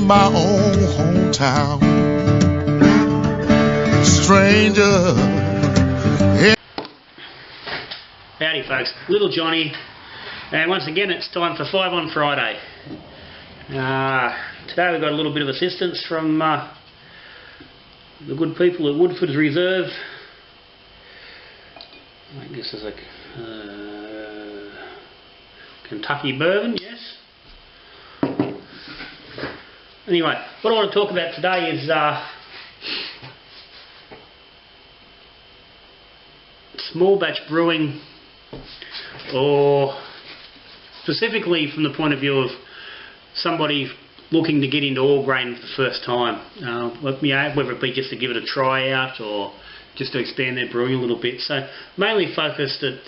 my own hometown. Stranger. Howdy folks, Little Johnny, and once again it's time for 5 on Friday. Today we've got a little bit of assistance from the good people at Woodford's Reserve. I think this is a Kentucky bourbon, yes. Anyway, what I want to talk about today is small batch brewing, or specifically from the point of view of somebody looking to get into all grain for the first time, whether it be just to give it a try out or just to expand their brewing a little bit. So mainly focused at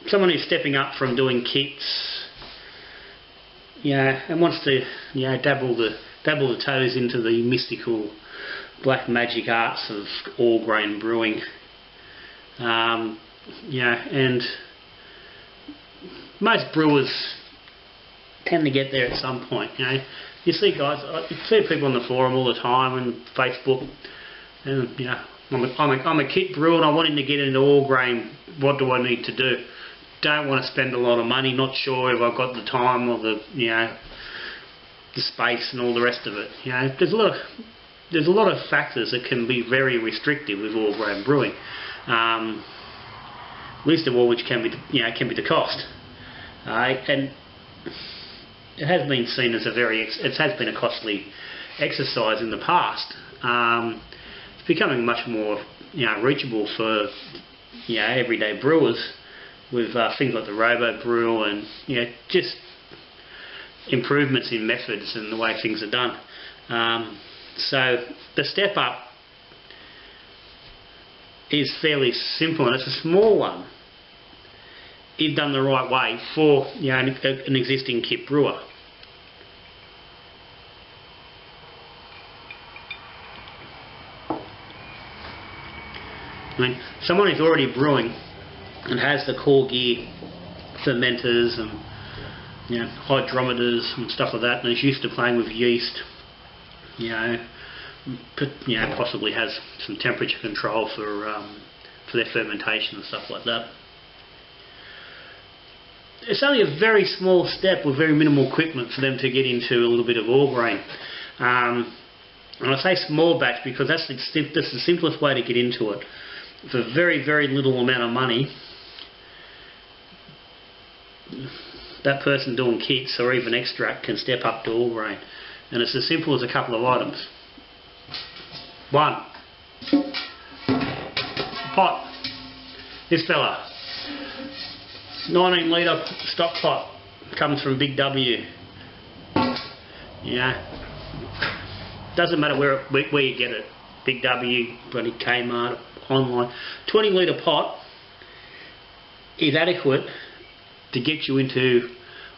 someone who's stepping up from doing kits, and wants to dabble the toes into the mystical black magic arts of all grain brewing. And most brewers tend to get there at some point. You see guys, you see people on the forum all the time and Facebook, and I'm a kit brewer and I'm wanting to get into all grain. What do I need to do? Don't want to spend a lot of money. Not sure if I've got the time or the space and all the rest of it. There's a lot of factors that can be very restrictive with all grain brewing. Least of all which can be the cost. And it has been seen as it has been a costly exercise in the past. It's becoming much more reachable for everyday brewers with things like the Robo Brew and just improvements in methods and the way things are done. So the step up is fairly simple, and it's a small one if done the right way for an existing kit brewer. I mean, someone who's already brewing and has the core gear, fermenters and hydrometers and stuff like that, and is used to playing with yeast, possibly has some temperature control for their fermentation and stuff like that. It's only a very small step with very minimal equipment for them to get into a little bit of all grain. And I say small batch because that's the simplest way to get into it. For very, very little amount of money, that person doing kits or even extract can step up to all grain. And it's as simple as a couple of items. 1. Pot. This fella. 19 litre stock pot. Comes from Big W. Doesn't matter where you get it. Big W, bloody Kmart, online. 20 litre pot is adequate to get you into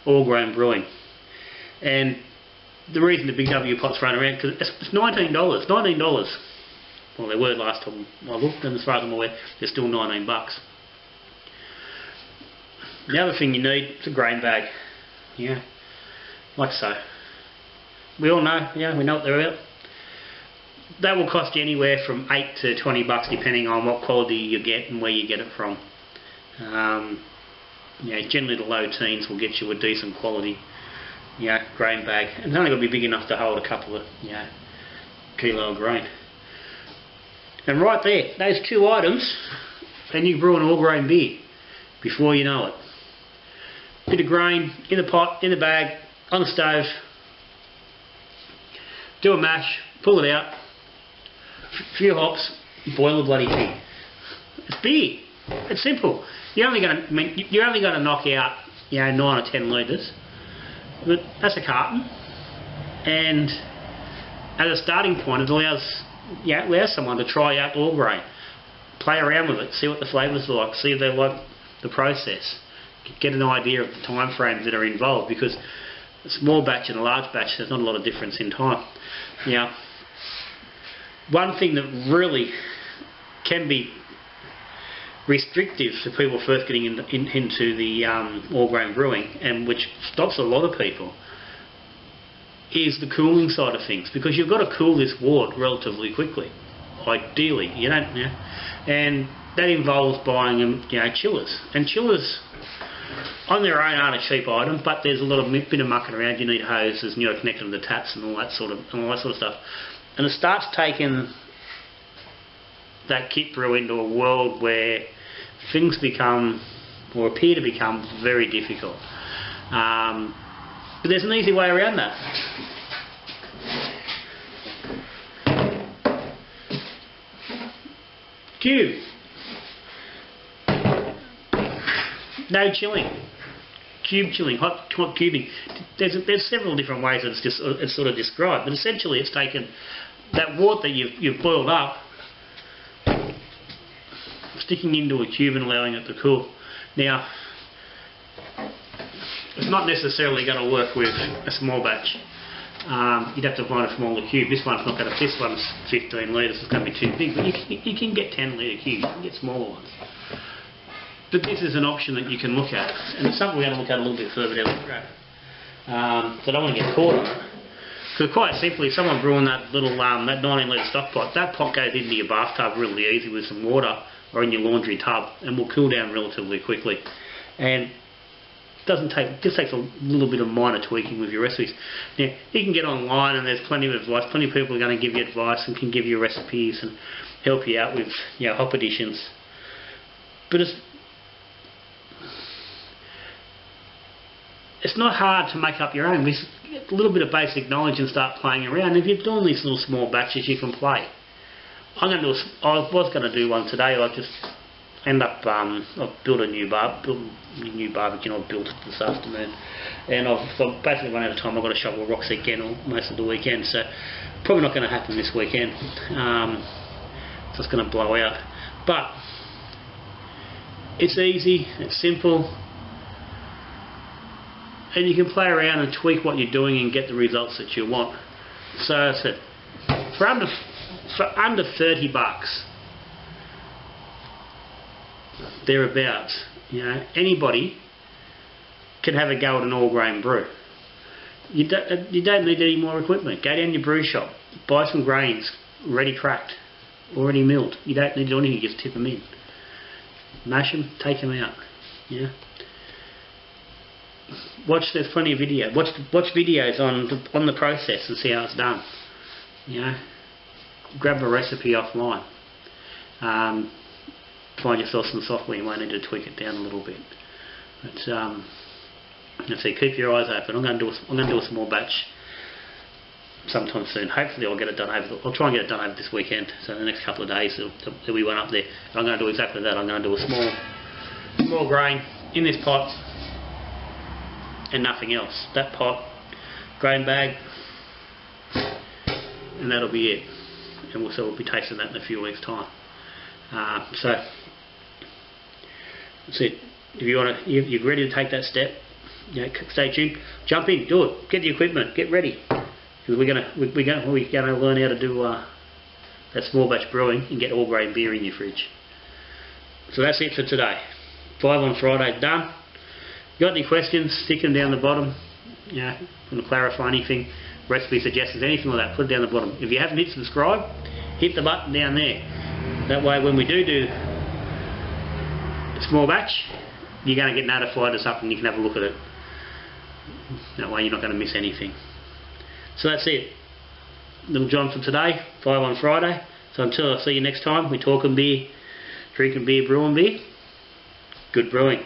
all grain brewing. And the reason the Big W pot's running around, because it's $19. $19. Well, they were last time I looked, and as far as I'm aware, they're still $19. The other thing you need is a grain bag. Like so. We all know, we know what they're about. That will cost you anywhere from $8 to $20 depending on what quality you get and where you get it from. Generally the low teens will get you a decent quality grain bag, and it's only got to be big enough to hold a couple of kilo of grain. And right there, those 2 items, and you brew an all grain beer before you know it. Bit of grain in the pot, in the bag, on the stove. Do a mash, pull it out, few hops, boil the bloody thing. It's beer. It's simple. You're only going to knock out 9 or 10 litres. But that's a carton, and as a starting point, it allows someone to try out all grain, play around with it, see what the flavours are like, see if they like the process, get an idea of the time frames that are involved, because a small batch and a large batch, there's not a lot of difference in time. One thing that really can be restrictive for people first getting into the all grain brewing, and which stops a lot of people, is the cooling side of things, because you've got to cool this wort relatively quickly, ideally. You don't, and that involves buying chillers, and chillers on their own aren't a cheap item, but there's a lot of bit of mucking around. You need hoses, and connected to the taps and all that sort of stuff, and it starts taking that kit brew into a world where things become, or appear to become, very difficult. But there's an easy way around that. Cube. No chilling. Cube chilling, hot cubing. There's several different ways that it's sort of described, but essentially it's taken that wort that you've boiled up, sticking into a cube and allowing it to cool. Now, it's not necessarily going to work with a small batch. You'd have to find a smaller cube. This one's 15 litres. It's going to be too big, but you can get 10 litre cubes. You can get smaller ones. But this is an option that you can look at, and it's something we're going to look at a little bit further down the road. So I don't want to get caught on it. Because quite simply, someone brewing that little that 19 litre stock pot, that pot goes into your bathtub really easy with some water, or in your laundry tub, and will cool down relatively quickly. And just takes a little bit of minor tweaking with your recipes. Now, you can get online, and there's plenty of advice. Plenty of people are going to give you advice and can give you recipes and help you out with hop additions. But it's not hard to make up your own. With a little bit of basic knowledge and start playing around. If you're doing these little small batches, you can play. I was going to do one today. I just end up I've built a new barbecue. I built it this afternoon, and I've basically run out of time. I've got to shovel rocks again most of the weekend, so probably not going to happen this weekend. So it's going to blow out, but it's easy, it's simple, and you can play around and tweak what you're doing and get the results that you want. So I said, for under $30, thereabouts, anybody can have a go at an all grain brew. You don't need any more equipment. Go down your brew shop, buy some grains ready cracked, already milled. You don't need to do anything, you just tip them in, mash them, take them out. There's plenty of video. Watch videos on the process and see how it's done. Grab a recipe offline. Find yourself some software. You might need to tweak it down a little bit. But let's see. Keep your eyes open. I'm going to do a small batch sometime soon. Hopefully, I'll get it done I'll try and get it done over this weekend. So the next couple of days, there'll be one up there. And I'm going to do exactly that. I'm going to do a small grain in this pot and nothing else. That pot, grain bag, and that'll be it. And we'll be tasting that in a few weeks' time. So that's it. If you're ready to take that step, stay tuned. Jump in, do it. Get the equipment, get ready. Because we're gonna learn how to do that small batch brewing and get all grain beer in your fridge. So that's it for today. 5 on Friday done. Got any questions? Stick them down the bottom. Want to clarify anything, recipe suggestions, anything like that, put it down the bottom. If you haven't hit subscribe, hit the button down there. That way when we do a small batch, you're going to get notified of something, you can have a look at it. That way you're not going to miss anything. So that's it. Little John for today, 5 on Friday. So until I see you next time, we're talking beer, drinking beer, brewing beer. Good brewing.